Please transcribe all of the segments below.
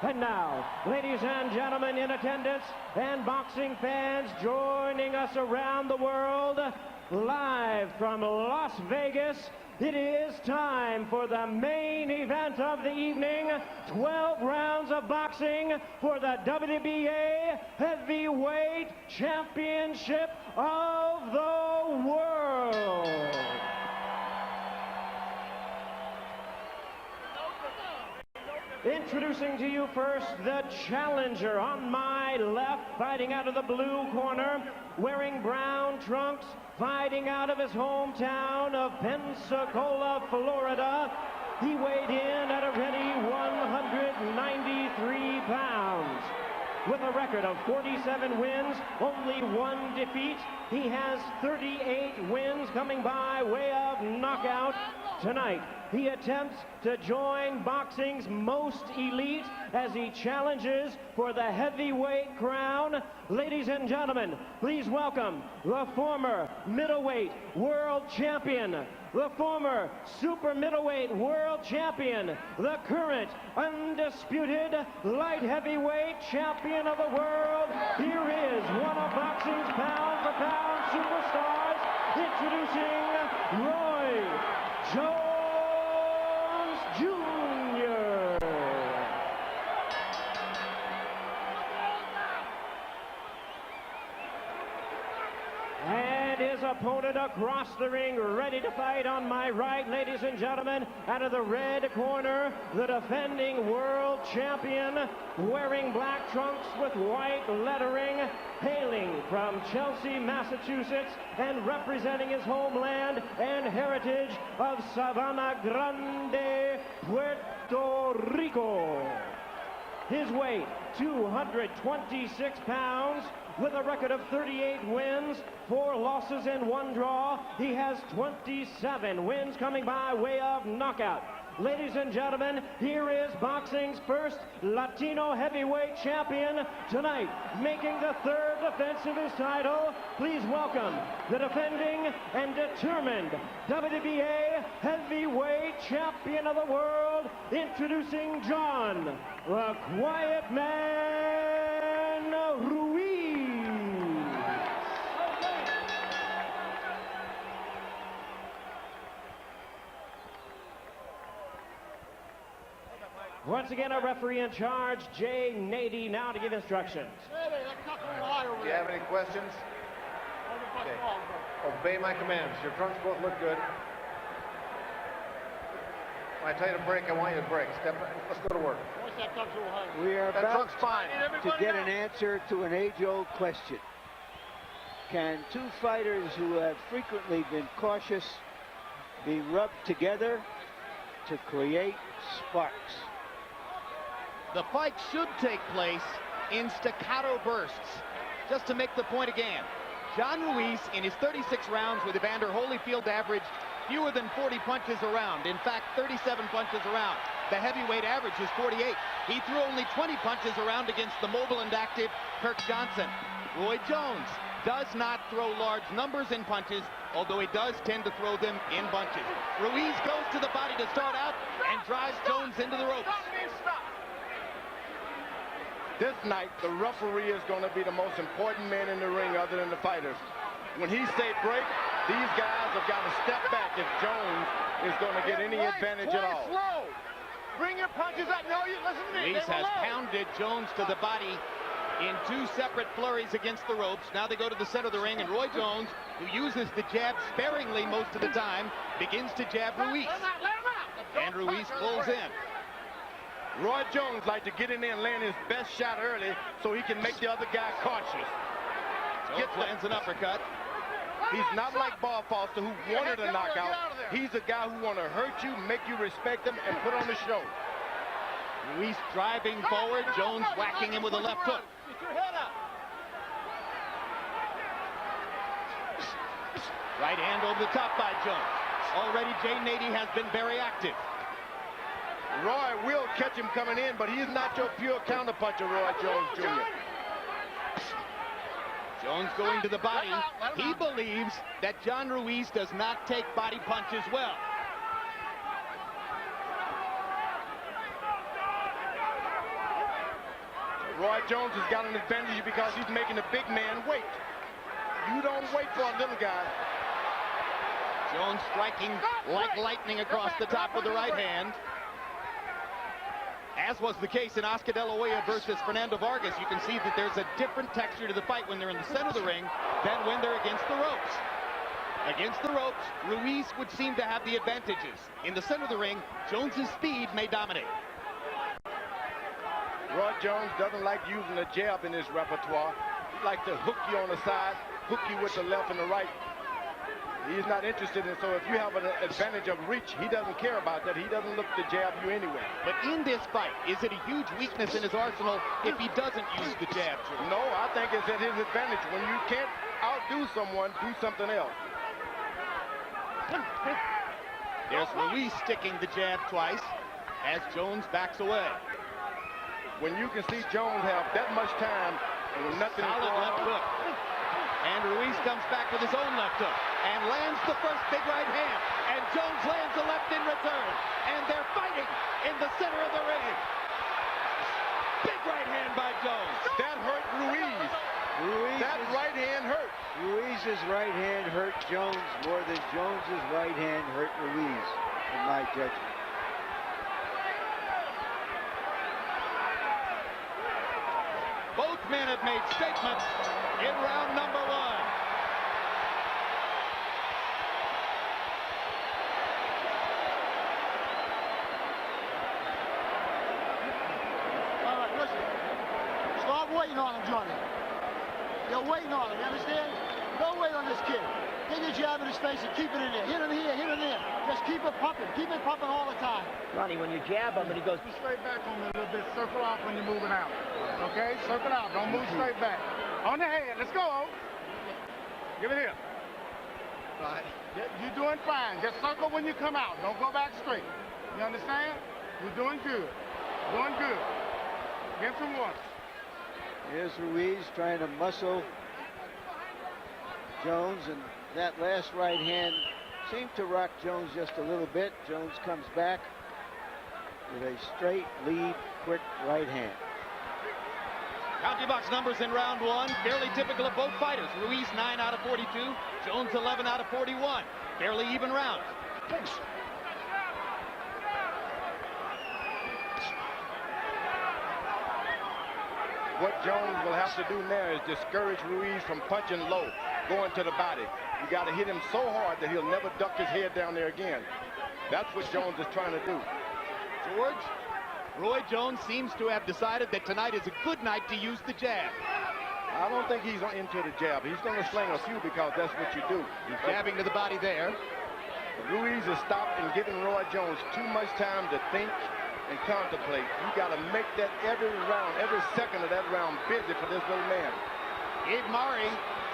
And now, ladies and gentlemen in attendance and boxing fans joining us around the world, live from Las Vegas, it is time for the main event of the evening. 12 rounds of boxing for the WBA Heavyweight Championship of the World. Introducing to you first the challenger on my left, fighting out of the blue corner, wearing brown trunks, fighting out of his hometown of Pensacola, Florida. He weighed in at a ready 193 pounds. With a record of 47 wins, only one defeat, he has 38 wins coming by way of knockout. Tonight, he attempts to join boxing's most elite as he challenges for the heavyweight crown. Ladies and gentlemen, please welcome the former middleweight world champion, the former super middleweight world champion, the current undisputed light heavyweight champion of the world. Here is one of boxing's pound-for-pound superstars, introducing Roi Jones Jr. And his opponent across the ring, ready to fight on my right, ladies and gentlemen, out of the red corner, the defending world champion, wearing black trunks with white lettering, hailing from Chelsea, Massachusetts, and representing his homeland and heritage of Sabana Grande, Puerto Rico. His weight, 226 pounds, with a record of 38 wins, 4 losses and 1 draw. He has 27 wins coming by way of knockout. Ladies and gentlemen, here is boxing's first Latino heavyweight champion tonight, making the 3rd defense of his title. Please welcome the defending and determined WBA heavyweight champion of the world, introducing John, the Quiet Man, Ruis. Once again, our referee in charge, Jay Nady, now to give instructions. Do you have any questions? Okay. Obey my commands. Your trunks both look good. When I tell you to break, I want you to break. Step. Let's go to work. We are That about trunk's fine. to get an answer to an age-old question. Can two fighters who have frequently been cautious be rubbed together to create sparks? The fight should take place in staccato bursts. Just to make the point again, John Ruis, in his 36 rounds with Evander Holyfield, averaged fewer than 40 punches around. In fact, 37 punches around. The heavyweight average is 48. He threw only 20 punches around against the mobile and active Kirk Johnson. Roy Jones does not throw large numbers in punches, although he does tend to throw them in bunches. Ruis goes to the body to start out and drives Jones into the ropes. This night, the referee is going to be the most important man in the ring other than the fighters. When he say break, these guys have got to step back if Jones is going to get any advantage at all. Slow. Bring your punches up. No, you listen to me. Ruis has pounded Jones to the body in 2 separate flurries against the ropes. Now they go to the center of the ring, and Roy Jones, who uses the jab sparingly most of the time, begins to jab Ruis. And Ruis pulls in. Roy Jones like to get in there and land his best shot early so he can make the other guy cautious. Jones lands an uppercut. He's not like Bob Foster, who wanted a knockout. He's a guy who want to hurt you, make you respect him, and put on the show. Ruis driving forward, Jones whacking him with a left hook. Right hand over the top by Jones. Already Jay Nady has been very active. Roy will catch him coming in, but he's not your pure counterpuncher, Roy Jones Jr. Jones going to the body. He believes that John Ruis does not take body punches well. Roy Jones has got an advantage because he's making the big man wait. You don't wait for a little guy. Jones striking like lightning across the top of the right hand. As was the case in Oscar De La Hoya versus Fernando Vargas, you can see that there's a different texture to the fight when they're in the center of the ring than when they're against the ropes. Against the ropes, Ruiz would seem to have the advantages. In the center of the ring, Jones's speed may dominate. Roy Jones doesn't like using the jab in his repertoire. He likes to hook you on the side, hook you with the left and the right. He's not interested in, so if you have an advantage of reach, he doesn't care about that. He doesn't look to jab you anyway. But in this fight, is it a huge weakness in his arsenal if he doesn't use the jab? No, I think it's at his advantage. When you can't outdo someone, do something else. There's Ruiz sticking the jab twice as Jones backs away. When you can see Jones have that much time and nothing. Solid left hook. And Ruiz comes back with his own left hook and lands the first big right hand. And Jones lands a left in return. And they're fighting in the center of the ring. Big right hand by Jones. That hurt Ruiz. That right hand hurt. Ruiz's right hand hurt Jones more than Jones's right hand hurt Ruiz, in my judgment. Both men have made statements in round number one. All right, listen. Start waiting on him, Johnny. You're waiting on him, you understand? Don't wait on this kid. Get your jab in his face and keep it in there. Hit him here, hit him there. Just keep it pumping. Keep it pumping all the time. Johnny, when you jab him and he goes... Be straight back on me a little bit. Circle off when you're moving out. Okay? Circle out. Don't move straight back. On the head. Let's go. Give it here. Right. You're doing fine. Just circle when you come out. Don't go back straight. You understand? You're doing good. Doing good. Get some water. Here's Ruiz trying to muscle Jones, and that last right hand seemed to rock Jones just a little bit. Jones comes back with a straight lead, quick right hand. County box numbers in round one, fairly typical of both fighters. Ruiz 9 out of 42, Jones 11 out of 41. Fairly even rounds. What Jones will have to do now is discourage Ruiz from punching low, going to the body. You got to hit him so hard that he'll never duck his head down there again. That's what Jones is trying to do. George, Roy Jones seems to have decided that tonight is a good night to use the jab. I don't think he's into the jab. He's going to sling a few because that's what you do. He's jabbing to the body there. Ruiz has stopped and given Roy Jones too much time to think and contemplate. You got to make that every round, every second of that round busy for this little man. Gabe Murray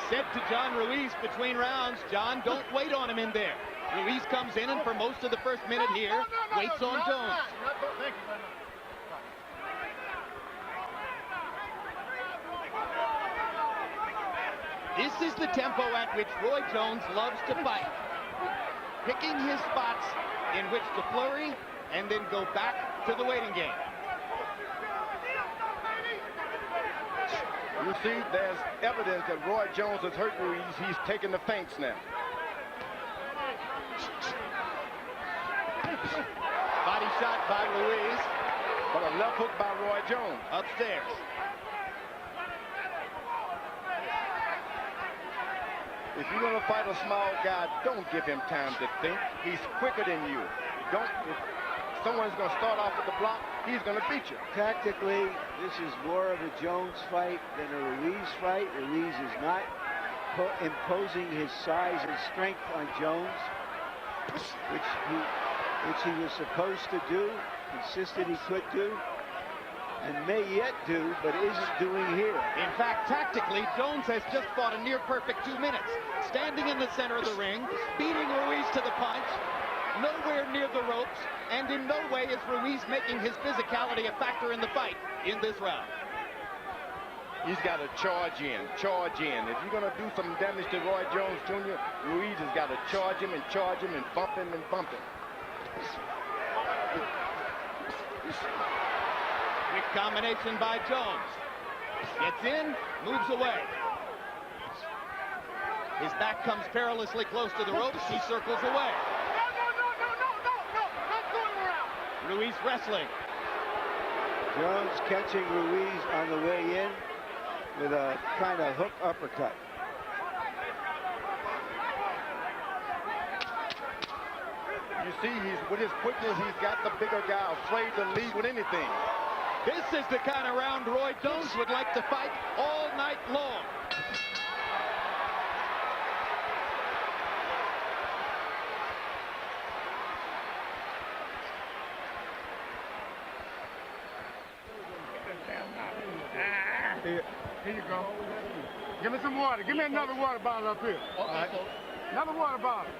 said to John Ruiz between rounds, John, don't wait on him in there. Ruiz comes in and for most of the first minute here, waits on Jones. This is the tempo at which Roy Jones loves to fight. Picking his spots in which to flurry and then go back to the waiting game. You see, there's evidence that Roy Jones has hurt Ruiz. He's taking the feints now. Body shot by Ruiz. But a left hook by Roy Jones. Upstairs. If you're going to fight a small guy, don't give him time to think. He's quicker than you. If someone's going to start off with the block, he's going to beat you. Tactically, this is more of a Jones fight than a Ruiz fight. Ruiz is not imposing his size and strength on Jones, which he was supposed to do, insisted he could do, and may yet do, but isn't doing here. In fact, tactically, Jones has just fought a near-perfect 2 minutes. Standing in the center of the ring, beating Ruiz to the punch, nowhere near the ropes, and in no way is Ruiz making his physicality a factor in the fight in this round. He's got to charge in, charge in. If you're going to do some damage to Roy Jones Jr., Ruiz has got to charge him and bump him and bump him. Quick combination by Jones. Gets in, moves away. His back comes perilously close to the ropes. He circles away. No. Ruis wrestling. Jones catching Ruis on the way in with a kind of hook uppercut. You see, with his quickness, he's got the bigger guy afraid to lead with anything. This is the kind of round Roy Jones would like to fight all night long. Here you go. Give me some water. Give me another water bottle up here. All right. Another water bottle.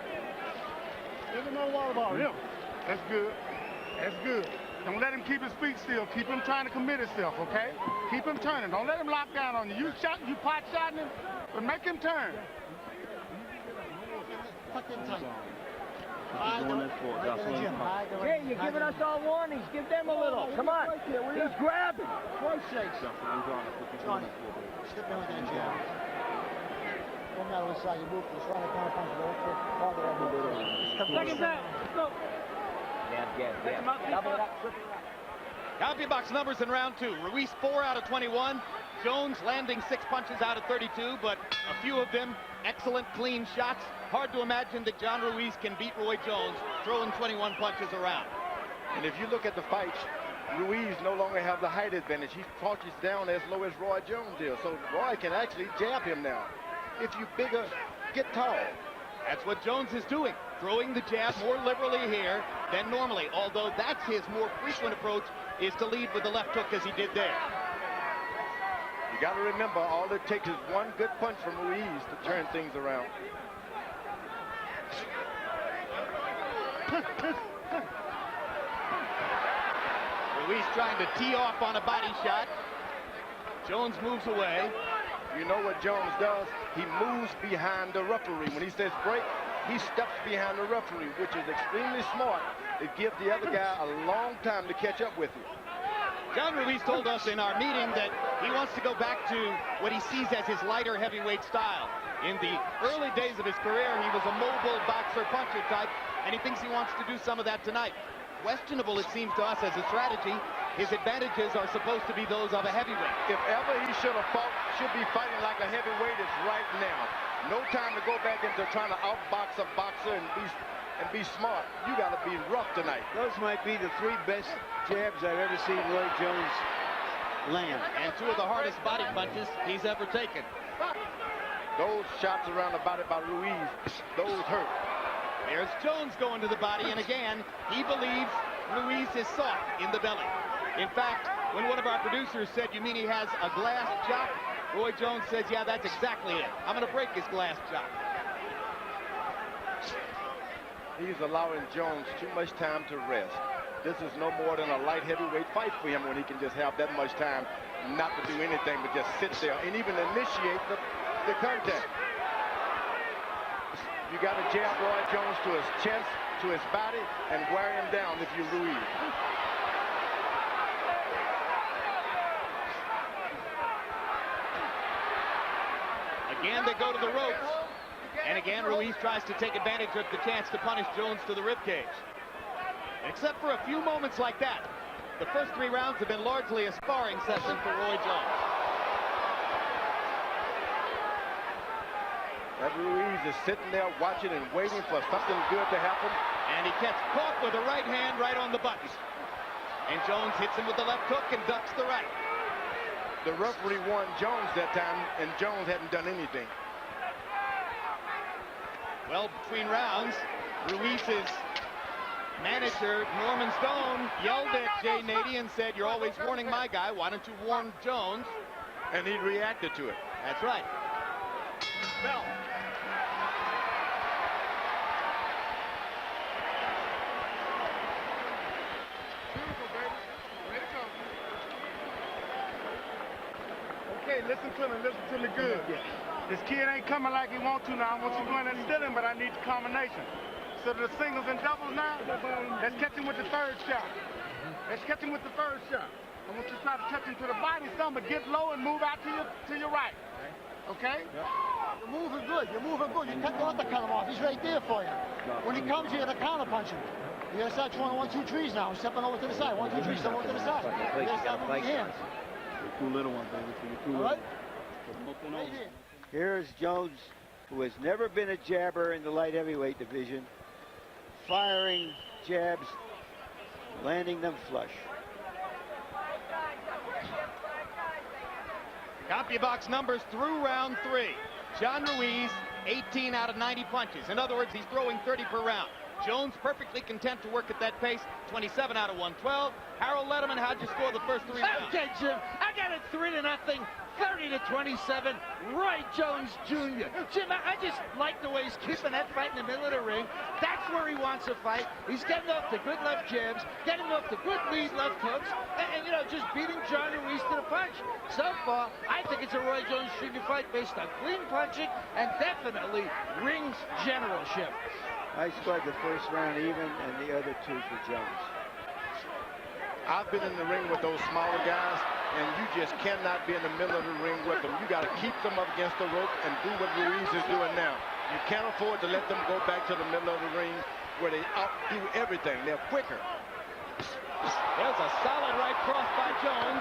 Give me another water bottle. Here. That's good. That's good. Don't let him keep his feet still. Keep him trying to commit himself, okay? Keep him turning. Don't let him lock down on you. You pot shotting him, but make him turn. Jay, you're giving us all warnings. Give them a little. Come on. He's grabbing. Johnny, step in with that jab. No matter what side you move to, try to counter punch the Second down. Let's go. Double it up. CompuBox numbers in round 2. Ruis 4 out of 21. Jones landing 6 punches out of 32, but a few of them excellent clean shots. Hard to imagine that John Ruis can beat Roy Jones throwing 21 punches around. And if you look at the fights, Ruis no longer have the height advantage. He punches down as low as Roy Jones is. So Roy can actually jab him now. If you bigger, get tall. That's what Jones is doing, throwing the jab more liberally here than normally, although that's his more frequent approach, is to lead with the left hook as he did there. You got to remember, all it takes is one good punch from Ruiz to turn things around. Ruis trying to tee off on a body shot. Jones moves away. You know what Jones does? He moves behind the referee. When he says break, he steps behind the referee, which is extremely smart. It gives the other guy a long time to catch up with you. John Ruis told us in our meeting that he wants to go back to what he sees as his lighter heavyweight style. In the early days of his career, he was a mobile boxer-puncher type, and he thinks he wants to do some of that tonight. Questionable, it seems to us, as a strategy. His advantages are supposed to be those of a heavyweight. If ever he should be fighting like a heavyweight, it's right now. No time to go back into trying to outbox a boxer and be smart. You got to be rough tonight. Those might be the 3 best jabs I've ever seen Roy Jones land. And 2 of the hardest body punches he's ever taken. Those shots around the body by Ruiz, those hurt. There's Jones going to the body, and again, he believes Ruiz is soft in the belly. In fact, when one of our producers said, "You mean he has a glass chop?" Roy Jones says, "Yeah, that's exactly it. I'm going to break his glass chop." He's allowing Jones too much time to rest. This is no more than a light heavyweight fight for him when he can just have that much time not to do anything but just sit there and even initiate the contact. You got to jab Roy Jones to his chest, to his body, and wear him down if you're Ruiz. Again, they go to the ropes. And again, Ruiz tries to take advantage of the chance to punish Jones to the ribcage. Except for a few moments like that, the first 3 rounds have been largely a sparring session for Roy Jones. That Ruiz is sitting there watching and waiting for something good to happen. And he gets caught with the right hand right on the button. And Jones hits him with the left hook and ducks the right. The referee warned Jones that time, and Jones hadn't done anything. Well, between rounds, Ruiz's manager, Norman Stone, yelled at Jay Nady and said, "You're always warning my guy. Why don't you warn Jones?" And he reacted to it. That's right. Bell. Okay, listen to me good. This kid ain't coming like he want to now. I want you going and steal him, but I need the combination. So the singles and doubles now, let's catch him with the 3rd shot. Let's catch him with the 3rd shot. I want you to try to touch him to the body some, but get low and move out to your right. Okay? Yep. You're moving good. You're moving good. You can't let the cut him off. He's right there for you. When he comes, you got to counter punch him. You got to start throwing 1, 2, 3s now. Stepping over to the side. 1, 2, 3, step over to the side. You got to start moving your hands. You're 2 little ones, baby. So you're 2 All little right? ones. Right here. Here's Jones, who has never been a jabber in the light heavyweight division, firing jabs, landing them flush. CompuBox numbers through round 3. John Ruiz, 18 out of 90 punches. In other words, he's throwing 30 per round. Jones perfectly content to work at that pace, 27 out of 112. Harold Letterman, how'd you score the first 3 rounds? Okay, Jim, I got it 3-0, 30-27. Roy Jones Jr. Jim, I just like the way he's keeping that fight in the middle of the ring. That's where he wants to fight. He's getting off the good left jabs, getting off the good lead left hooks, and you know, just beating John Ruiz to the punch. So far, I think it's a Roy Jones Jr. fight based on clean punching and definitely ring generalship. I scored the first round even and the other 2 for Jones. I've been in the ring with those smaller guys, and you just cannot be in the middle of the ring with them. You got to keep them up against the rope and do what Ruiz is doing now. You can't afford to let them go back to the middle of the ring where they outdo everything. They're quicker. There's a solid right cross by Jones.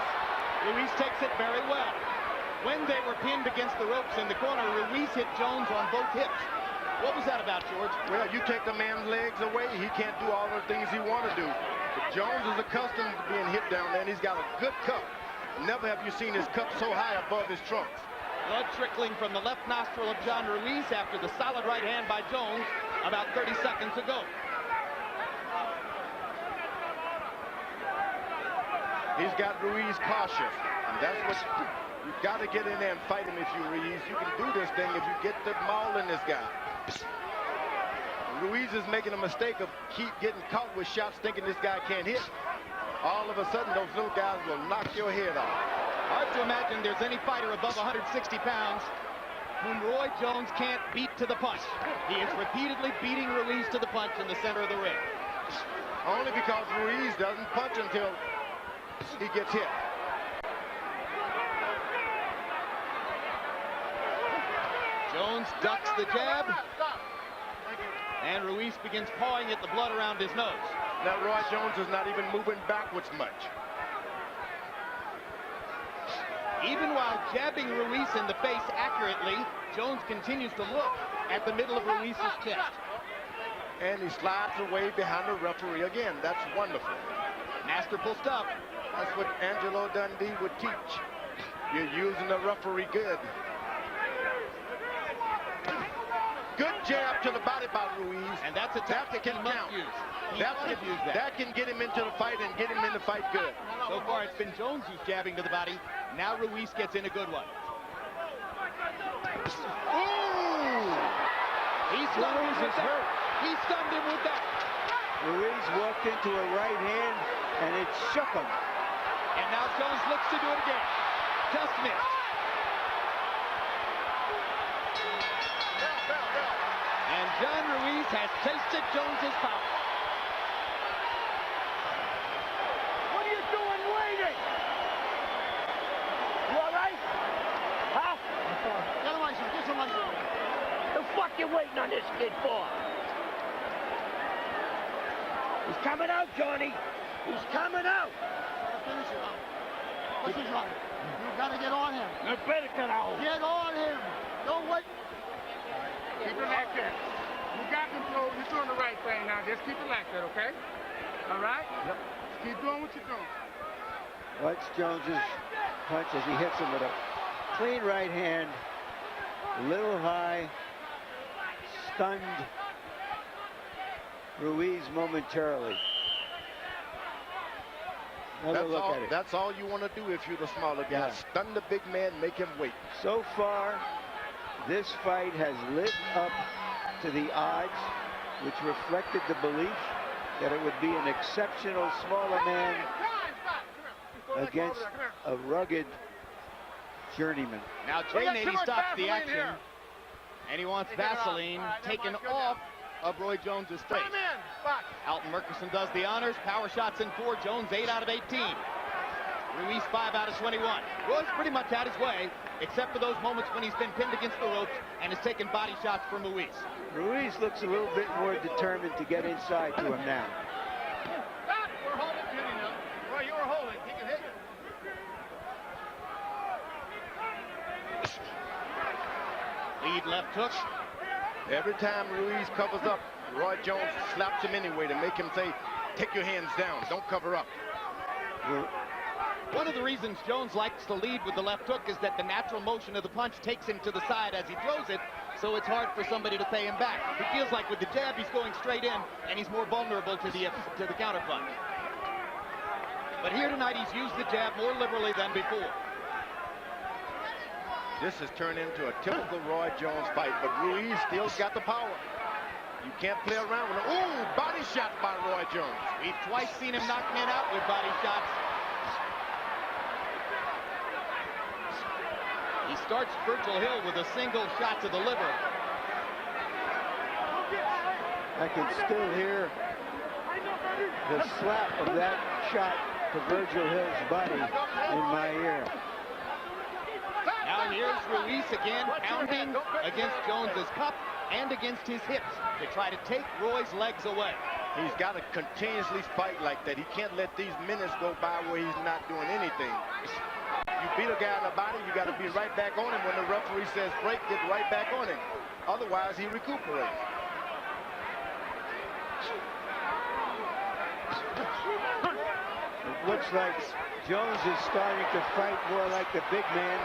Ruiz takes it very well. When they were pinned against the ropes in the corner, Ruiz hit Jones on both hips. What was that about, George? Well, you take the man's legs away, he can't do all the things he want to do. But Jones is accustomed to being hit down there, and he's got a good cup. Never have you seen his cup so high above his trunks. Blood trickling from the left nostril of John Ruiz after the solid right hand by Jones about 30 seconds ago. He's got Ruiz cautious, and that's what you've got to get in there and fight him if you Ruiz. You can do this thing if you get the maul in this guy. Ruiz is making a mistake of keep getting caught with shots thinking this guy can't hit. All of a sudden, those little guys will knock your head off. Hard to imagine there's any fighter above 160 pounds whom Roy Jones can't beat to the punch. He is repeatedly beating Ruiz to the punch in the center of the ring. Only because Ruiz doesn't punch until he gets hit. Jones ducks the jab, and Ruiz begins pawing at the blood around his nose. Now Roy Jones is not even moving backwards much. Even while jabbing Ruiz in the face accurately, Jones continues to look at the middle of Ruiz's chest. And he slides away behind the referee again. That's wonderful. Masterful stuff. That's what Angelo Dundee would teach. You're using the referee good. Good jab to the body by Ruiz. And that's a tactic he must use. That can get him into the fight and get him in the fight good. So far, it's been Jones who's jabbing to the body. Now Ruiz gets in a good one. Ooh! He stunned him with that. He stunned him with that. Ruiz walked into a right hand, and it shook him. And now Jones looks to do it again. Just missed. And John Ruiz has tasted Jones's power. What are you doing waiting? You all right? Huh? Get him ice, get some ice. The fuck you waiting on this kid for? He's coming out, Johnny. He's coming out. Finish it out. What's his right? You gotta get on him. You better get out. Get on him. Don't wait. Keep it like that. You got control. You're doing the right thing now. Just keep it like that, okay? All right? Yep. Keep doing what you're doing. Watch Jones's punch as he hits him with a clean right hand, a little high, stunned Ruiz momentarily. That's all you want to do if you're the smaller guy. Yeah. Stun the big man, make him wait. So far, this fight has lived up to the odds, which reflected the belief that it would be an exceptional smaller man against a rugged journeyman. Now Jay Nady stops the action, and he wants Vaseline taken off of Roy Jones's face. Alton Murkison does the honors. Power shots in 4. Jones 8 out of 18. Ruiz 5 out of 21. Roy's pretty much had his way, except for those moments when he's been pinned against the ropes and has taken body shots from Ruiz. Ruiz looks a little bit more determined to get inside to him now. We're holding Jimmy now. Roy, you were holding. He can hit you. Lead left hook. Every time Ruiz covers up, Roy Jones slaps him anyway to make him say, take your hands down, don't cover up. One of the reasons Jones likes to lead with the left hook is that the natural motion of the punch takes him to the side as he throws it, so it's hard for somebody to pay him back. He feels like with the jab he's going straight in, and he's more vulnerable to the counter punch. But here tonight he's used the jab more liberally than before. This has turned into a typical Roy Jones fight, but Ruiz still got the power. You can't play around with him. Ooh, body shot by Roy Jones. We've twice seen him knock men out with body shots. He starts Virgil Hill with a single shot to the liver. I can still hear the slap of that shot to Virgil Hill's body in my ear. Now here's Ruiz again, pounding against Jones's cup and against his hips to try to take Roy's legs away. He's got to continuously fight like that. He can't let these minutes go by where he's not doing anything. You beat a guy in the body, you got to be right back on him. When the referee says break, get right back on him. Otherwise, he recuperates. It looks like Jones is starting to fight more like the big man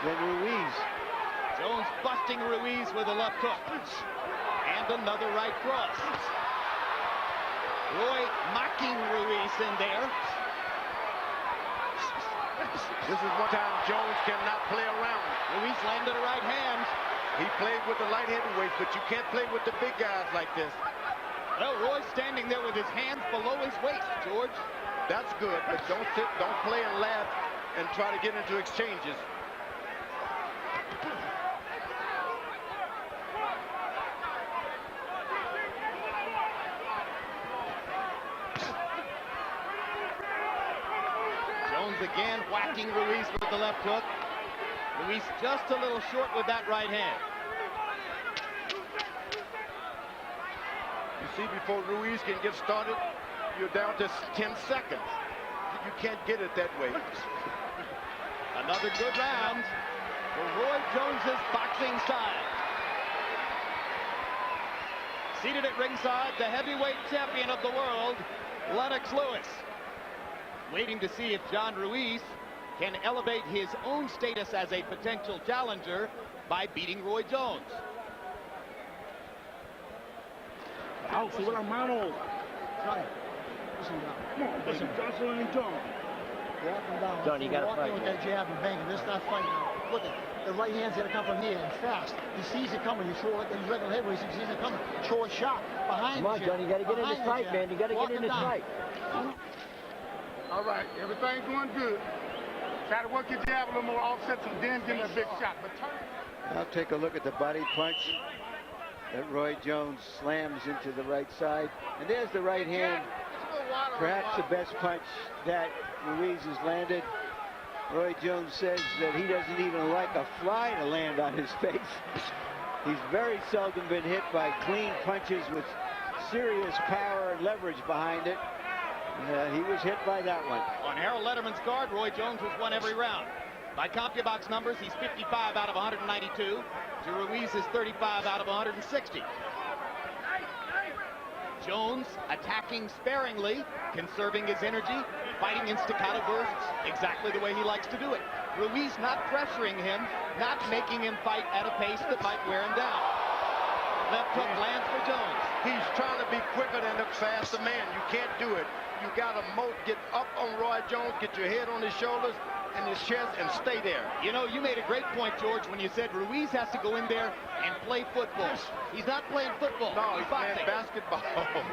than Ruiz. Jones busting Ruiz with a left hook. And another right cross. Roy mocking Ruiz in there. This is one time Jones cannot play around. Ruiz landed a right hand. He played with the light heavyweights, but you can't play with the big guys like this. Well, Roy's standing there with his hands below his waist, George. That's good, but don't play and laugh and try to get into exchanges. Jones again whacking Ruiz with the left hook. Ruiz just a little short with that right hand. You see, before Ruiz can get started, you're down to 10 seconds. You can't get it that way. Another good round for Roy Jones's boxing side. Seated at ringside, the heavyweight champion of the world, Lennox Lewis. Waiting to see if John Ruiz can elevate his own status as a potential challenger by beating Roy Jones. Out for la mano. Listen, Johnson and John. Walk him down. John, you gotta walk fight, in with man. that jab and bang him. Let's not fight now. Look at the right hand's gonna come from here and fast. He sees it coming. You throw it like these regular heavyweights. He sees it coming. Throw a shot behind. Come on, John, you gotta get in this fight, man. You gotta get in this fight. All right, everything's going good. Try to work your jab a little more, offset some, then give him a big shot. But turn. Now take a look at the body punch that Roy Jones slams into the right side. And there's the right hand. Perhaps the best punch that Ruiz has landed. Roy Jones says that he doesn't even like a fly to land on his face. He's very seldom been hit by clean punches with serious power and leverage behind it. He was hit by that one. On Harold Letterman's card, Roy Jones has won every round. By CompuBox numbers, he's 55 out of 192. To Ruiz's 35 out of 160. Jones attacking sparingly, conserving his energy, fighting in staccato bursts, exactly the way he likes to do it. Ruiz not pressuring him, not making him fight at a pace that might wear him down. Left hook lands for Jones. He's trying to be quicker than the faster man. You can't do it. You got to get up on Roy Jones, get your head on his shoulders and his chest, and stay there. You know, you made a great point, George, when you said Ruiz has to go in there and play football. He's not playing football. No, he's playing basketball.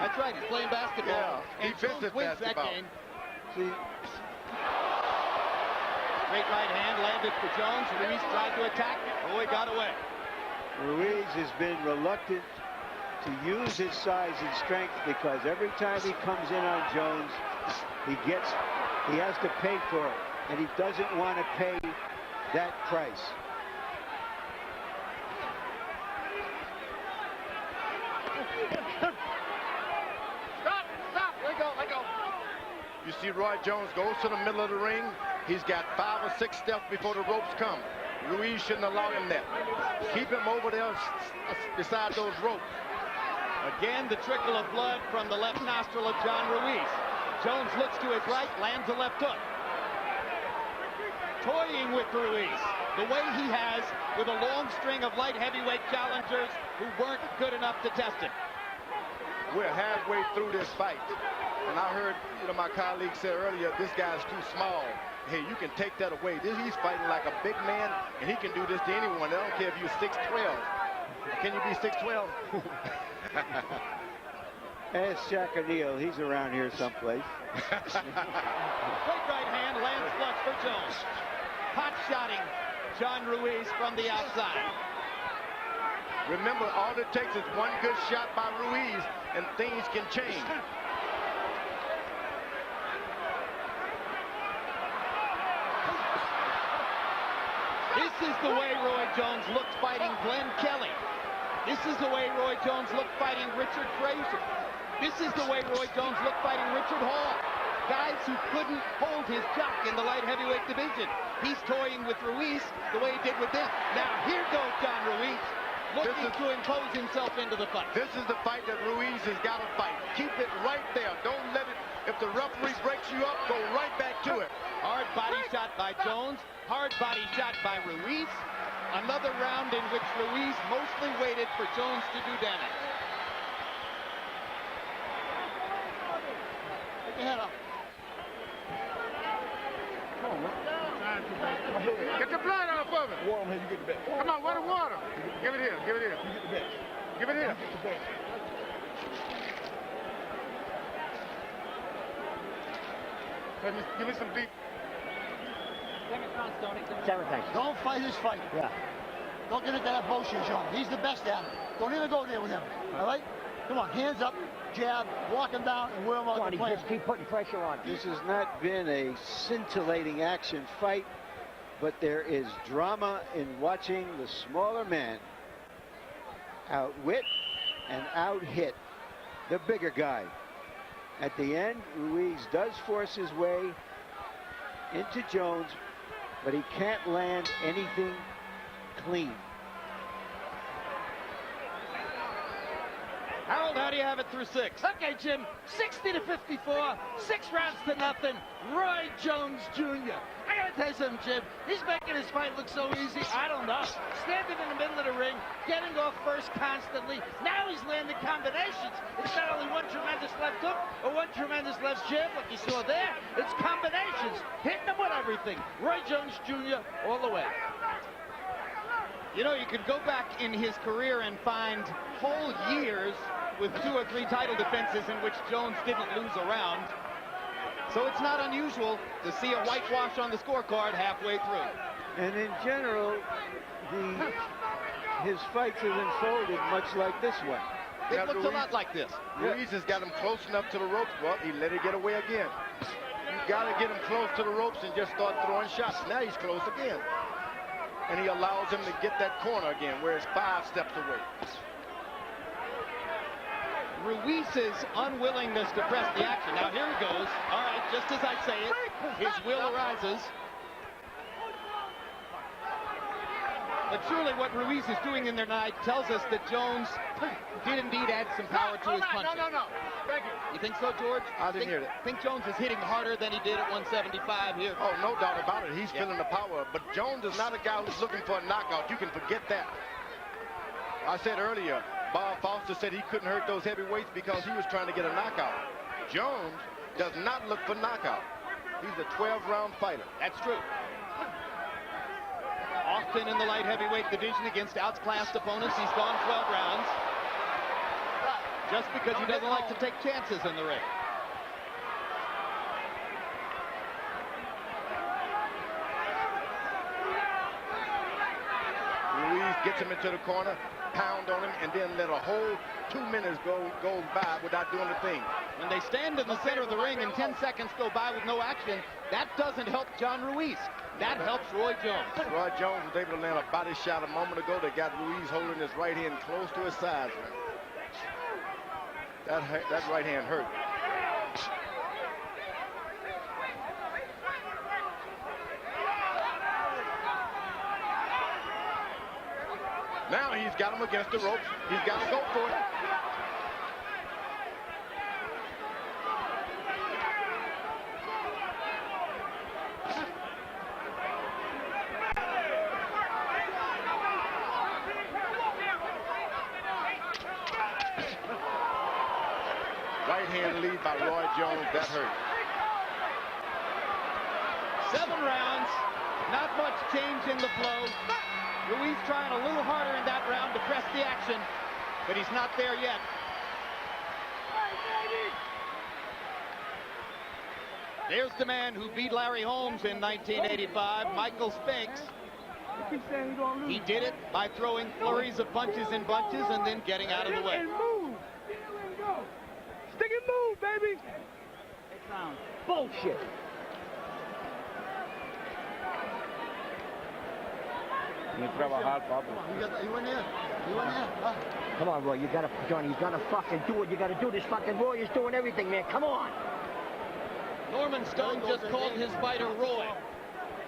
That's right, he's playing basketball. Yeah, and Jones wins that game. See, Great right hand landed for Jones. Ruiz tried to attack. Roy got away. Ruiz has been reluctant to use his size and strength because every time he comes in on Jones, he has to pay for it. and he doesn't want to pay that price. Stop, let go. You see Roy Jones goes to the middle of the ring. He's got 5 or 6 steps before the ropes come. Ruiz shouldn't allow him that. Keep him over there beside those ropes. Again, the trickle of blood from the left nostril of John Ruiz. Jones looks to his right, lands a left hook. Toying with Ruiz, the way he has with a long string of light heavyweight challengers who weren't good enough to test him. We're halfway through this fight. And I heard, my colleague said earlier, this guy's too small. Hey, you can take that away. He's fighting like a big man, and he can do this to anyone. I don't care if you're 6'12". Can you be 6'12"? Ask Shaq O'Neal. He's around here someplace. Straight right hand lands flush for Jones. Hot-shotting John Ruiz from the outside. Remember, all it takes is one good shot by Ruiz, and things can change. This is the way Roy Jones looked fighting Glenn Kelly. This is the way Roy Jones looked fighting Richard Frazier. This is the way Roy Jones looked fighting Richard Hall. Guys who couldn't hold his jock in the light heavyweight division. He's toying with Ruiz the way he did with them. Now here goes John Ruiz, looking to impose himself into the fight. This is the fight that Ruiz has got to fight. Keep it right there. Don't let it, if the referee breaks you up, go right back to it. Hard body shot by Jones. Hard body shot by Ruiz. Another round in which Ruiz mostly waited for Jones to do damage. Take your head up. Get the blood off of it. Water, you get the best. Come on, water. Give it here. You get the best. Give it here. Get the best. Give me some deep. Don't fight his fight. Yeah. Don't get into that bullshit, John. He's the best at it. Don't even go there with him. All right? Come on, hands up, jab, walk him down, and wear him on the plane. Just keep putting pressure on. This has not been a scintillating action fight, but there is drama in watching the smaller man outwit and out-hit the bigger guy. At the end, Ruiz does force his way into Jones, but he can't land anything clean. Harold, how do you have it through 6? Okay, Jim, 60-54, 6 rounds to nothing. Roy Jones Jr. I gotta tell you something, Jim. He's making his fight look so easy. I don't know. Standing in the middle of the ring, getting off first constantly. Now he's landing combinations. It's not only one tremendous left hook or one tremendous left jab like you saw there. It's combinations, hitting him with everything. Roy Jones Jr. all the way. You know, you could go back in his career and find whole years with 2 or 3 title defenses in which Jones didn't lose a round. So it's not unusual to see a whitewash on the scorecard halfway through. And in general, his fights have unfolded much like this one. It looks a lot like this. Ruiz has got him close enough to the ropes. Well, he let it get away again. You got to get him close to the ropes and just start throwing shots. Now he's close again. And he allows him to get that corner again, where it's 5 steps away. Ruiz's unwillingness to press the action. Now here he goes. All right, just as I say it, his will arises. But surely what Ruiz is doing in there tonight tells us that Jones did indeed add some power to his punches. No. Thank you. You think so, George? I didn't hear that. Think Jones is hitting harder than he did at 175 here? Oh, no doubt about it. He's feeling the power. But Jones is not a guy who's looking for a knockout. You can forget that. I said earlier, Bob Foster said he couldn't hurt those heavyweights because he was trying to get a knockout. Jones does not look for knockout. He's a 12-round fighter. That's true. Often in the light heavyweight division against outclassed opponents, he's gone 12 rounds. Just because he doesn't like to take chances in the ring. Ruiz gets him into the corner, pound on him, and then let a whole 2 minutes goes by without doing a thing. When they stand in the center of the ring and 10 seconds go by with no action, that doesn't help John Ruiz. That helps Roy Jones. Roy Jones was able to land a body shot a moment ago that got Ruiz holding his right hand close to his sides. That right hand hurt. Now he's got him against the ropes. He's got to go for it. Right hand lead by Roy Jones. That hurt. 7 rounds. Not much change in the flow. Ruiz trying a little harder in that round to press the action, but he's not there yet. There's the man who beat Larry Holmes in 1985, Michael Spinks. He did it by throwing flurries of punches in bunches and then getting out of the way. Stick and move, baby. Bullshit. You in there? Huh? Come on, Roy, you gotta, Johnny, you gotta fucking do what you gotta do. This fucking Roy is doing everything, man. Come on. Norman Stone just called his fighter Roy.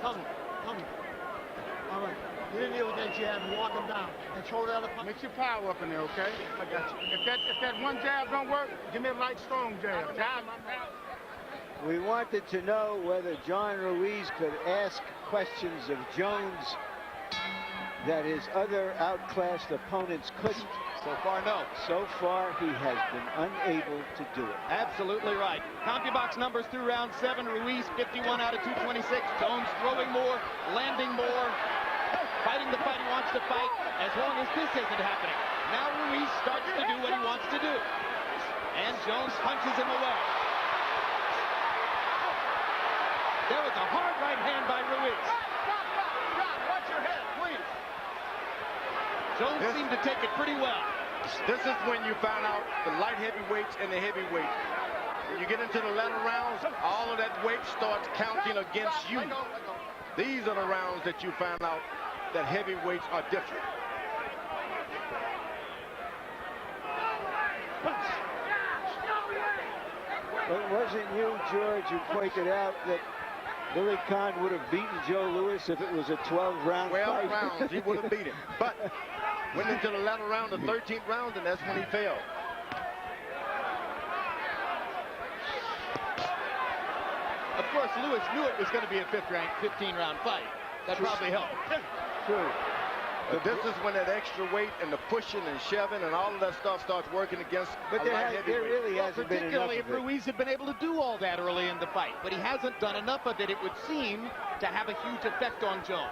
Come. All right. You didn't deal with that jab and walk him down and throw the other punch. Mix your power up in there, okay? I got you. If that one jab don't work, give me a light, strong jab. We wanted to know whether John Ruiz could ask questions of Jones that his other outclassed opponents couldn't. So far, no. So far, he has been unable to do it. Absolutely right. CompuBox numbers through round 7. Ruiz 51 out of 226. Jones throwing more, landing more, fighting the fight he wants to fight as long as this isn't happening. Now Ruiz starts to do what he wants to do. And Jones punches him away. There was a hard right hand by Ruiz. Watch your head, please. Jones seemed to take it pretty well. This is when you find out the light heavyweights and the heavyweights. When you get into the latter rounds, all of that weight starts counting against you. These are the rounds that you find out that heavyweights are different. It wasn't you, George, who pointed out that Billy Conn would have beaten Joe Louis if it was a 12-round 12 fight. rounds, he would have beat him. But went into the latter round, the 13th round, and that's when he failed. Of course, Louis knew it was going to be a 15-round fight. That probably helped. True. But this is when that extra weight and the pushing and shoving and all of that stuff starts working against But there really hasn't been enough Particularly if of it. Ruiz had been able to do all that early in the fight. But he hasn't done enough of it, it would seem, to have a huge effect on Jones.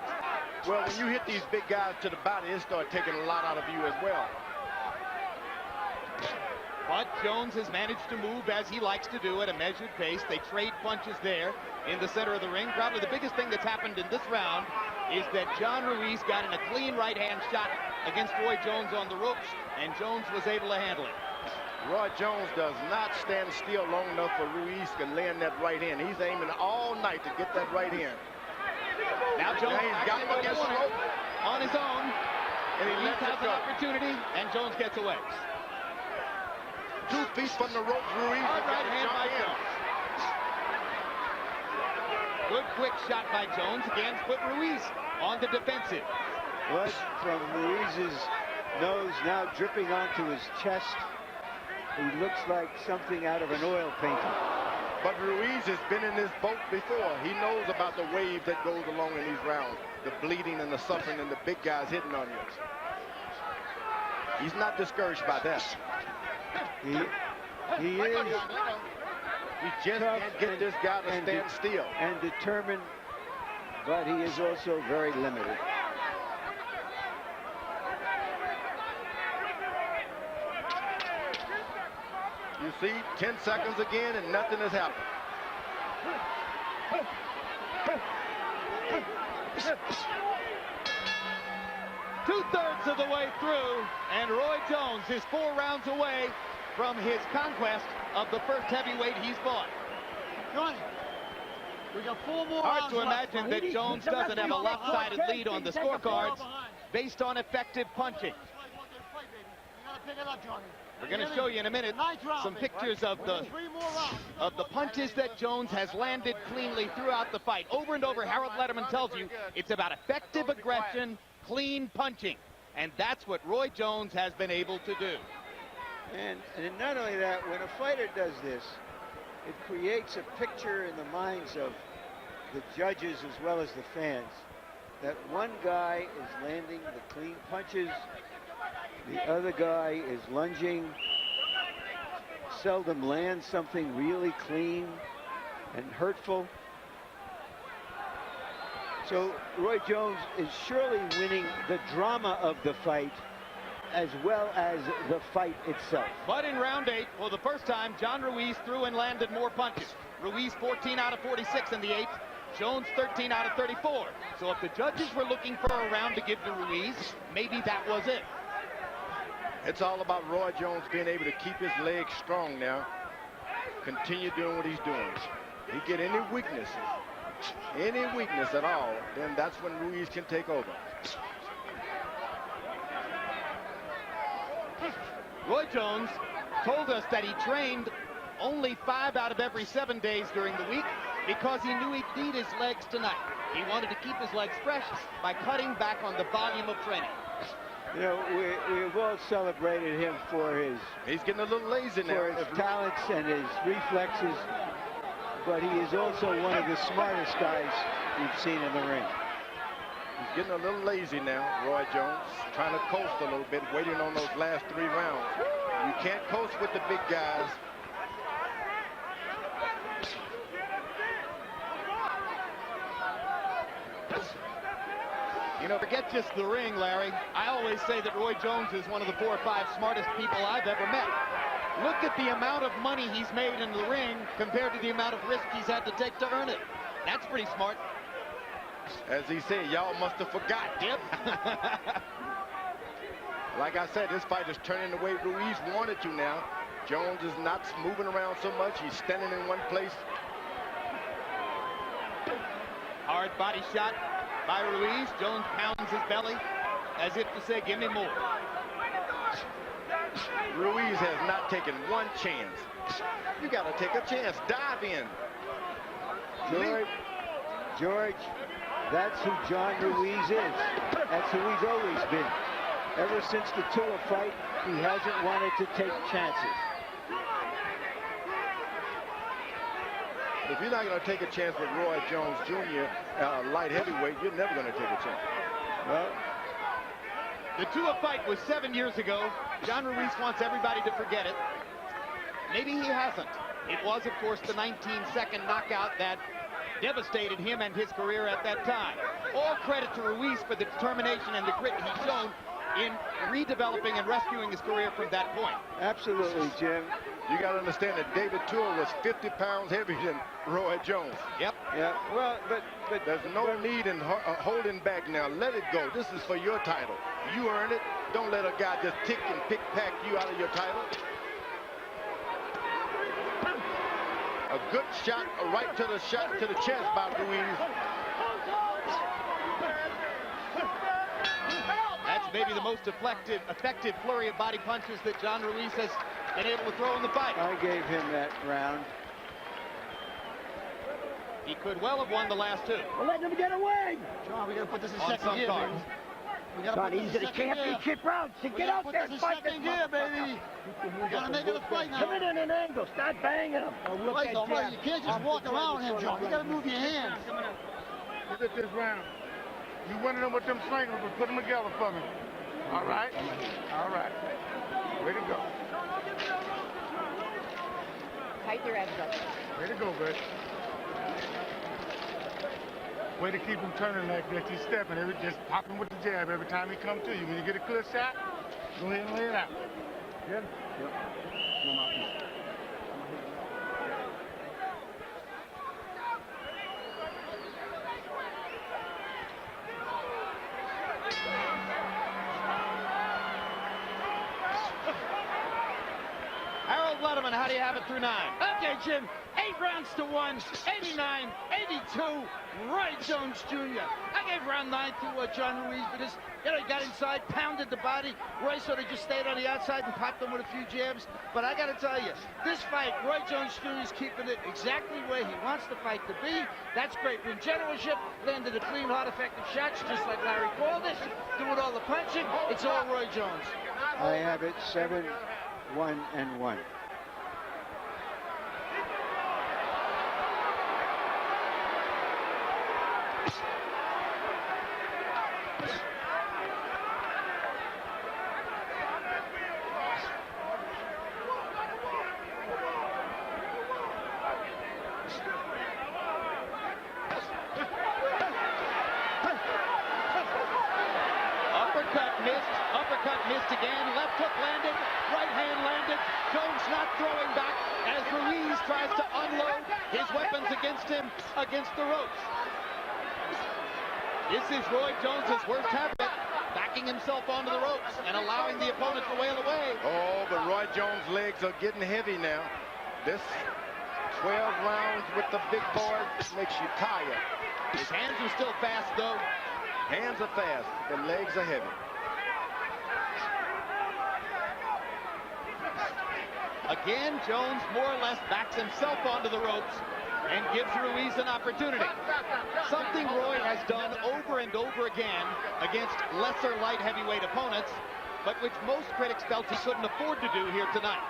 Well, when you hit these big guys to the body, it starts taking a lot out of you as well. But Jones has managed to move as he likes to do at a measured pace. They trade punches there in the center of the ring. Probably the biggest thing that's happened in this round is that John Ruiz got in a clean right-hand shot against Roy Jones on the ropes, and Jones was able to handle it. Roy Jones does not stand still long enough for Ruiz to land that right hand. He's aiming all night to get that right hand. Now Jones He's got him against the rope on his own. and he Ruiz lets has it an go. opportunity, and Jones gets away. 2 feet from the rope, Ruiz Hard has got right to hand jump by in. Jones. Good quick shot by Jones. Again, put Ruiz on the defensive. Blood from Ruiz's nose now dripping onto his chest. He looks like something out of an oil painting. But Ruiz has been in this boat before. He knows about the wave that goes along in these rounds. The bleeding and the suffering and the big guys hitting on you. He's not discouraged by that. He is He just can't get this guy to stand still. and determined, but he is also very limited. You see, 10 seconds again and nothing has happened. 2/3 of the way through, and Roy Jones is 4 rounds away from his conquest of the first heavyweight he's fought. Johnny, we got 4 more Hard rounds to left. imagine that Jones doesn't have a lopsided lead on the scorecards based on effective punching. We're going to show you in a minute some pictures of the punches that Jones has landed cleanly throughout the fight. Over and over, Harold Letterman tells you it's about effective aggression, clean punching. And that's what Roy Jones has been able to do. And not only that, when a fighter does this, it creates a picture in the minds of the judges as well as the fans that one guy is landing the clean punches, the other guy is lunging, seldom lands something really clean and hurtful. So Roy Jones is surely winning the drama of the fight as well as the fight itself. But in round 8, for the first time, John Ruis threw and landed more punches. Ruis 14 out of 46 in the 8th. Jones 13 out of 34. So if the judges were looking for a round to give to Ruis, maybe that was it. It's all about Roy Jones being able to keep his legs strong now. Continue doing what he's doing. He get any weakness at all, then that's when Ruis can take over. Roy Jones told us that he trained only 5 out of every 7 days during the week because he knew he'd need his legs tonight. He wanted to keep his legs fresh by cutting back on the volume of training. You know, we've all celebrated him for his... He's getting a little lazy now. For his talents and his reflexes, but he is also one of the smartest guys we've seen in the ring. He's getting a little lazy now, Roy Jones, trying to coast a little bit, waiting on those last 3 rounds. You can't coast with the big guys. You know, forget just the ring, Larry. I always say that Roy Jones is one of the 4 or 5 smartest people I've ever met. Look at the amount of money he's made in the ring compared to the amount of risk he's had to take to earn it. That's pretty smart. As he said, y'all must have forgot. Yep. Like I said, this fight is turning the way Ruiz wanted to now. Jones is not moving around so much. He's standing in one place. Hard body shot by Ruiz. Jones pounds his belly as if to say, give me more. Ruiz has not taken one chance. You got to take a chance. Dive in. George, that's who John Ruiz is. That's who he's always been. Ever since the Tua fight, he hasn't wanted to take chances. If you're not going to take a chance with Roy Jones Jr., light heavyweight, you're never going to take a chance. Well, the Tua fight was 7 years ago. John Ruiz wants everybody to forget it. Maybe he hasn't. It was, of course, the 19-second knockout that devastated him and his career at that time. All credit to Ruiz for the determination and the grit he's shown in redeveloping and rescuing his career from that point. Absolutely, Jim. You got to understand that David Tua was 50 pounds heavier than Roy Jones. Yep. Yeah. Well, but there's no need in holding back now. Let it go. This is for your title. You earn it. Don't let a guy just tick and pick-pack you out of your title. A good shot right to the chest by Ruiz. That's maybe the most effective flurry of body punches that John Ruiz has been able to throw in the fight. I gave him that round. He could well have won the last 2. Well, let them get away. John, we got to put this in On second some gear, cards. baby. We got to John, put these this are in the second gear. championship rounds. So We get gotta out put there this and in fight this second gear, baby. We got to make it a fight now. Come in an angle. Start banging them. Right, you can't just walk around him, John. You got to move your hands. Look at this round. You winning them with them singles, but put them together for me. All right? All right. Way to go. Tighten your abs up. Way to go, bud. Way to keep him turning like that. He's stepping. Just pop him with the jab every time he comes to you. When you get a clear shot, go ahead and lay it out. Good? Yep. through 9. Okay, Jim. 8 rounds to 1. 89, 82. Roy Jones Jr. I gave round 9 to John Ruiz because, you know, he got inside, pounded the body. Roy sort of just stayed on the outside and popped him with a few jabs. But I got to tell you, this fight, Roy Jones Jr. is keeping it exactly where he wants the fight to be. That's great ring generalship. Landed the clean, hard, effective shots, just like Larry called it. Doing all the punching. It's all Roy Jones. I have it 7-1-1. Uppercut missed again. Left hook landed. Right hand landed. Jones not throwing back as Ruiz tries to unload his weapons against him against the ropes. This is Roy Jones's worst habit, backing himself onto the ropes and allowing the opponent to wail away. Oh, but Roy Jones' legs are getting heavy now. This 12 rounds with the big boys makes you tired. His hands are still fast, though. Hands are fast, the legs are heavy. Again, Jones more or less backs himself onto the ropes and gives Ruiz an opportunity. Something Roy has done over and over again against lesser light heavyweight opponents, but which most critics felt he couldn't afford to do here tonight.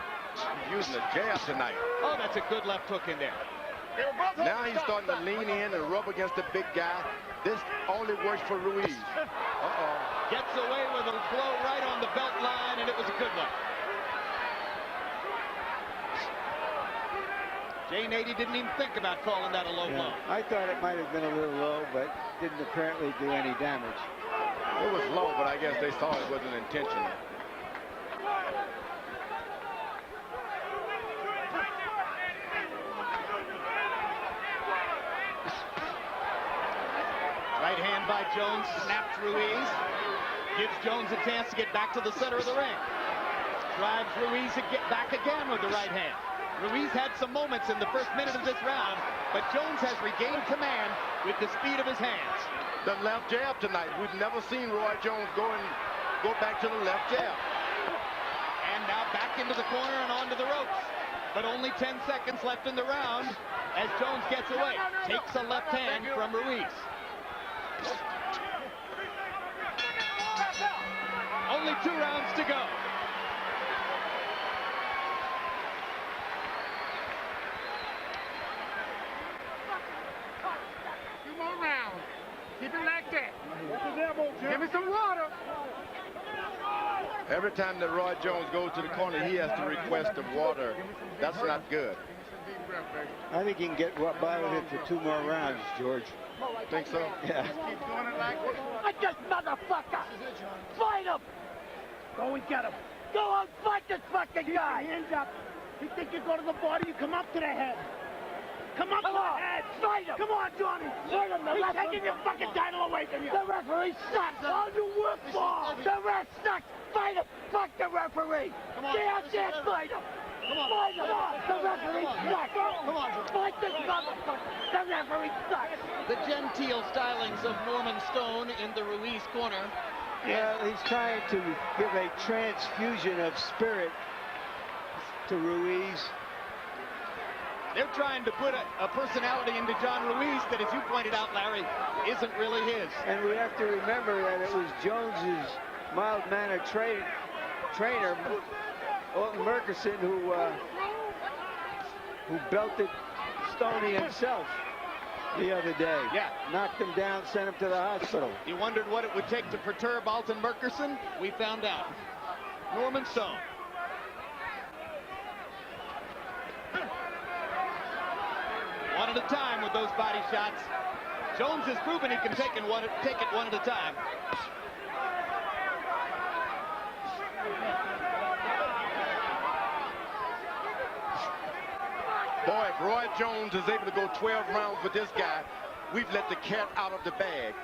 He's using a jab tonight. Oh, that's a good left hook in there. Now he's starting to lean in and rub against the big guy. This only works for Ruiz. Uh-oh. Gets away with a blow right on the belt line, and it was a good one. Jay Nady didn't even think about calling that a low blow. I thought it might have been a little low, but didn't apparently do any damage. It was low, but I guess they saw it wasn't intentional. Right hand by Jones snaps Ruiz. Gives Jones a chance to get back to the center of the ring. Drives Ruiz to get back again with the right hand. Ruiz had some moments in the first minute of this round, but Jones has regained command with the speed of his hands. The left jab tonight. We've never seen Roy Jones go back to the left jab. And now back into the corner and onto the ropes. But only 10 seconds left in the round as Jones gets away. Takes a left hand from Ruiz. Only 2 rounds to go. Keep it like that. Give me some water. Every time that Roy Jones goes to the corner, he has to request the water. That's not good. I think he can get by with it for 2 more rounds, George. Think so? Yeah. Keep doing it like this. Fight this motherfucker! Fight him! Go and get him. Go on, fight this fucking guy! Hands up. You think you go to the body, you come up to the head. Come up to the head. Fight him! Come on, Johnny. Fight him! He's taking your fucking title away from you. The referee sucks! All you work for. The ref sucks! Fight him! Fuck the referee! Get out there, fight him! Fight him! The referee sucks! Come on, Johnny. Fight this motherfucker! The referee sucks! The genteel stylings of Norman Stone in the Ruiz corner. Yeah, he's trying to give a transfusion of spirit to Ruiz. They're trying to put a personality into John Ruiz that, as you pointed out, Larry, isn't really his. And we have to remember that it was Jones's mild-mannered trainer, Alton Murchison, who belted Stoney himself the other day. Yeah. Knocked him down, sent him to the hospital. You wondered what it would take to perturb Alton Murchison? We found out. Norman Stone. One at a time with those body shots. Jones has proven he can take it one at a time. Boy, if Roy Jones is able to go 12 rounds with this guy, we've let the cat out of the bag.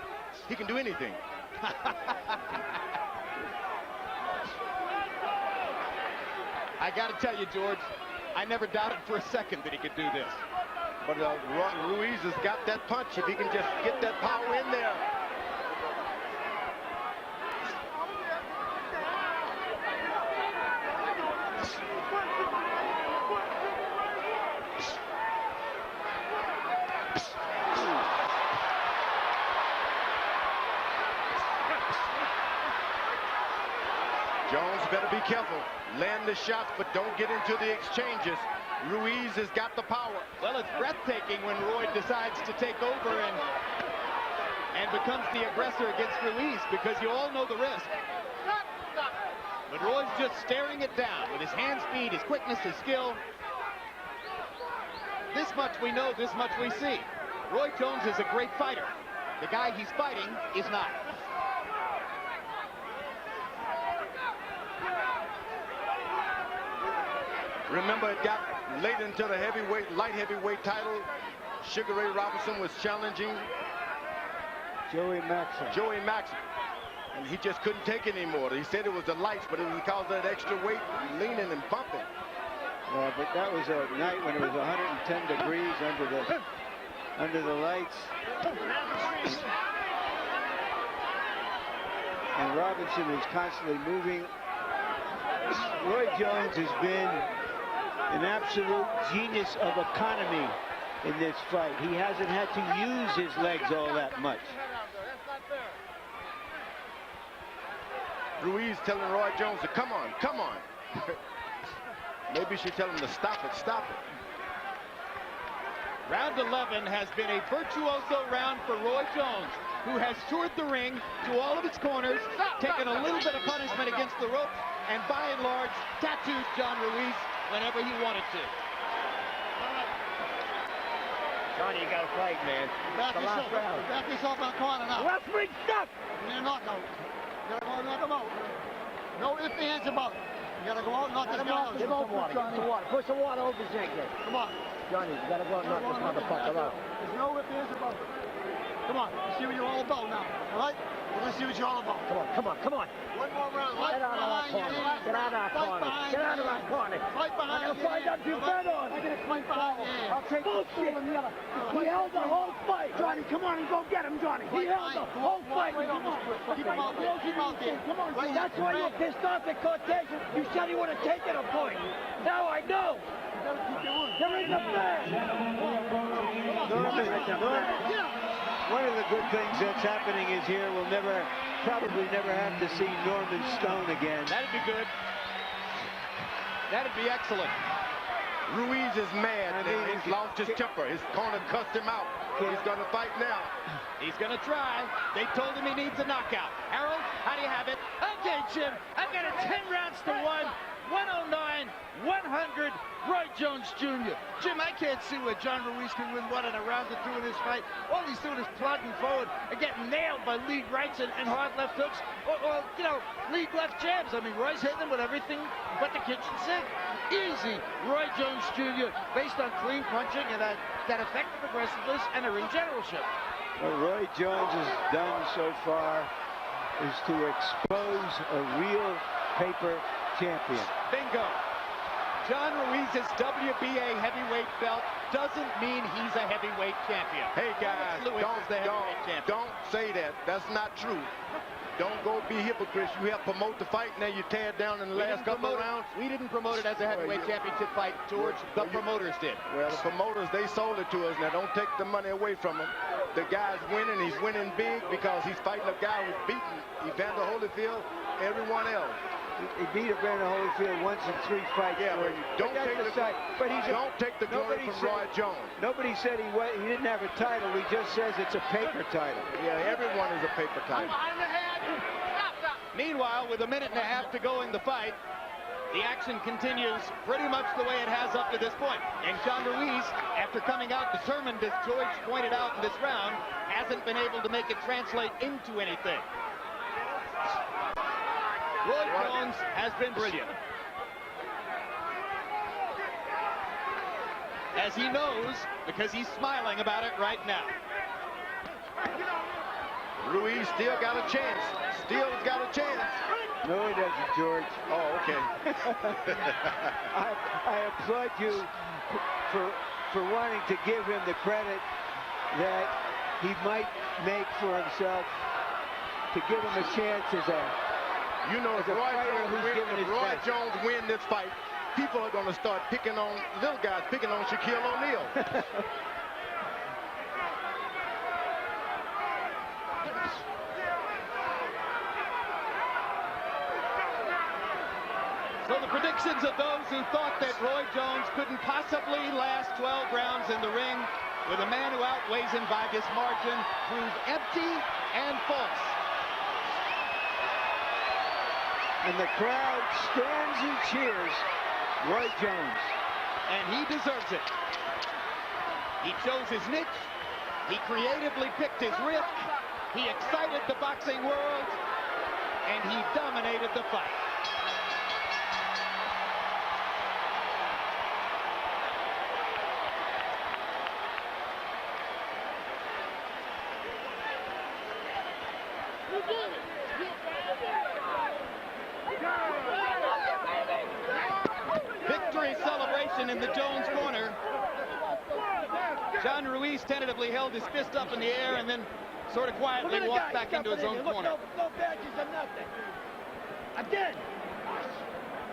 He can do anything. I got to tell you, George, I never doubted for a second that he could do this. But Ruiz has got that punch. If he can just get that power in there. Jones better be careful. Land the shots, but don't get into the exchanges. Ruiz has got the power. Well, it's breathtaking when Roy decides to take over and becomes the aggressor against Ruiz, because you all know the risk. But Roy's just staring it down with his hand speed, his quickness, his skill. This much we know, this much we see. Roy Jones is a great fighter. The guy he's fighting is not. Remember, it got late into the light heavyweight title. Sugar Ray Robinson was challenging Joey Maxim. And he just couldn't take it anymore. He said it was the lights, but it was because of that extra weight, leaning and bumping. Yeah, but that was a night when it was 110 degrees under the lights. And Robinson is constantly moving. Roy Jones has been an absolute genius of economy in this fight. He hasn't had to use his legs all that much. Ruiz telling Roy Jones to come on, come on. Maybe she tell him to stop it, stop it. Round 11 has been a virtuoso round for Roy Jones, who has toured the ring to all of its corners, taken a little bit of punishment against the ropes, and by and large, tattooed John Ruiz whenever he wanted to. Johnny, you gotta fight, man. Back yourself in the corner now. Referee, stop! You're not out. You gotta go and knock him out. No ifs, ands about it. You gotta go out and knock this guy out. Give him some water. Give him some water. Put some water over his neck there. Come on. Johnny, you gotta go and knock this motherfucker out. There's no ifs, ands about it. Come on. Let's see what you're all about now. All right? We're gonna see what you're all about. Come on. One more round. Get out of our corner. Get out of our corner. Get out of our corner. Fight behind I'm gonna find out if you bet on. I'm gonna fight behind you. I'll take bullshit. He held the whole fight. Johnny, come on and go get him, Johnny. He held the whole fight. Come on. Keep him out there. Keep him out there. Come on. That's why you're pissed off at Cortez. You said he would have taken a point. Now I know. You're in the bag. One of the good things that's happening is here we'll probably never have to see Norman Stone again. That'd be good. That'd be excellent. Ruiz is mad. He's lost his temper. His corner cussed him out. He's going to fight now. He's going to try. They told him he needs a knockout. Harold, how do you have it? Okay, Jim, I've got it 10 rounds to 1. 109, 100, Roy Jones Jr. Jim, I can't see where John Ruiz can win one in a round or two in this fight. All he's doing is plodding forward and getting nailed by lead rights and hard left hooks, or lead left jabs. I mean, Roy's hitting him with everything but the kitchen sink. Easy, Roy Jones Jr., based on clean punching and that effective aggressiveness and a ring generalship. What Roy Jones has done so far is to expose a real paper champion. Bingo. John Ruiz's WBA heavyweight belt doesn't mean he's a heavyweight champion. Hey guys, don't say that. That's not true. Don't go be hypocrites. You help promote the fight, now you tear it down in the last couple of rounds. We didn't promote it as a heavyweight championship fight, George. The promoters did. Well, the promoters, they sold it to us. Now, don't take the money away from him. The guy's winning. He's winning big because he's fighting a guy who's beaten Evander Holyfield, everyone else. He beat Evander Holyfield once in 3 fights. Yeah, but don't take the glory from Roy Jones. Nobody said he didn't have a title. He just says it's a paper title. Yeah, everyone is a paper title. Meanwhile, with a minute and a half to go in the fight, the action continues pretty much the way it has up to this point. And John Ruiz, after coming out determined, as George pointed out in this round, hasn't been able to make it translate into anything. Roy Jones has been brilliant. As he knows, because he's smiling about it right now. Ruiz still got a chance. Still's got a chance. No, he doesn't, George. Oh, okay. I applaud you for wanting to give him the credit that he might make for himself, to give him a chance as a You know, if Roy Jones win this fight, people are going to start picking on little guys, picking on Shaquille O'Neal. So the predictions of those who thought that Roy Jones couldn't possibly last 12 rounds in the ring with a man who outweighs him by this margin prove empty and false. And the crowd stands and cheers Roy Jones. And he deserves it. He chose his niche. He creatively picked his risk. He excited the boxing world. And he dominated the fight. Victory celebration in the Jones corner. John Ruiz tentatively held his fist up in the air and then sort of quietly walked back into his own corner. No badges or nothing. Again.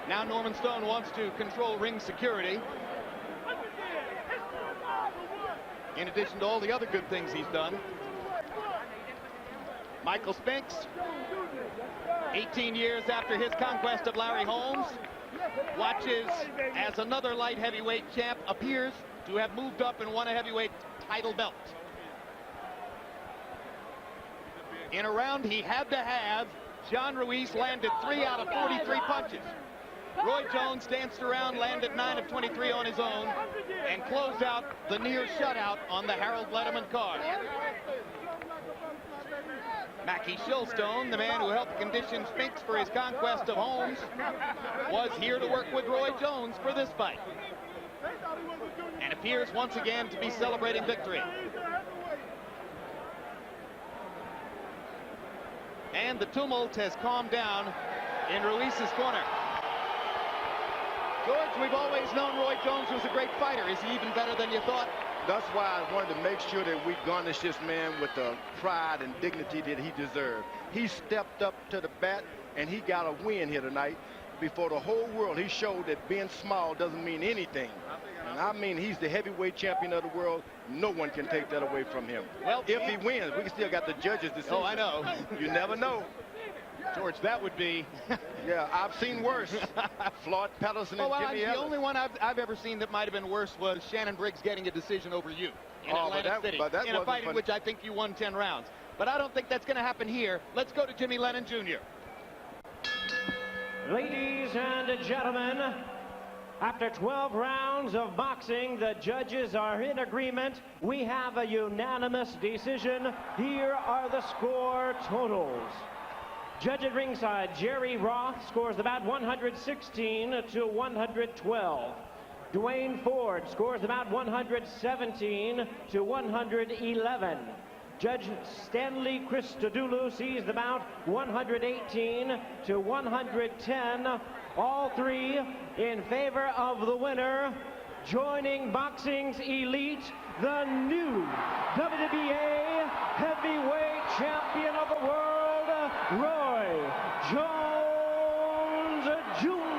Now Norman Stone wants to control ring security. In addition to all the other good things he's done. Michael Spinks, 18 years after his conquest of Larry Holmes, watches as another light heavyweight champ appears to have moved up and won a heavyweight title belt. In a round he had to have, John Ruiz landed 3 out of 43 punches. Roy Jones danced around, landed 9 of 23 on his own, and closed out the near shutout on the Harold Letterman card. Mackie Shilstone, the man who helped condition Spinks for his conquest of Holmes, was here to work with Roy Jones for this fight. And appears once again to be celebrating victory. And the tumult has calmed down in Ruiz's corner. George, we've always known Roy Jones was a great fighter. Is he even better than you thought? That's why I wanted to make sure that we garnish this man with the pride and dignity that he deserved. He stepped up to the bat, and he got a win here tonight. Before the whole world, he showed that being small doesn't mean anything. And I mean, he's the heavyweight champion of the world. No one can take that away from him. Well, if he wins, we still got the judges' decision. Oh, I know. You never know. George, that would be... Yeah, I've seen worse. Floyd Patterson and Jimmy Ellis. The only one I've ever seen that might have been worse was Shannon Briggs getting a decision over you in Atlantic City in a fight in which I think you won 10 rounds. But I don't think that's going to happen here. Let's go to Jimmy Lennon Jr. Ladies and gentlemen, after 12 rounds of boxing, the judges are in agreement. We have a unanimous decision. Here are the score totals. Judge at ringside, Jerry Roth, scores the bout 116 to 112. Dwayne Ford scores the bout 117 to 111. Judge Stanley Christodoulou sees the bout 118 to 110. All three in favor of the winner. Joining boxing's elite, the new WBA heavyweight champion of the world, Roy Jones Jr.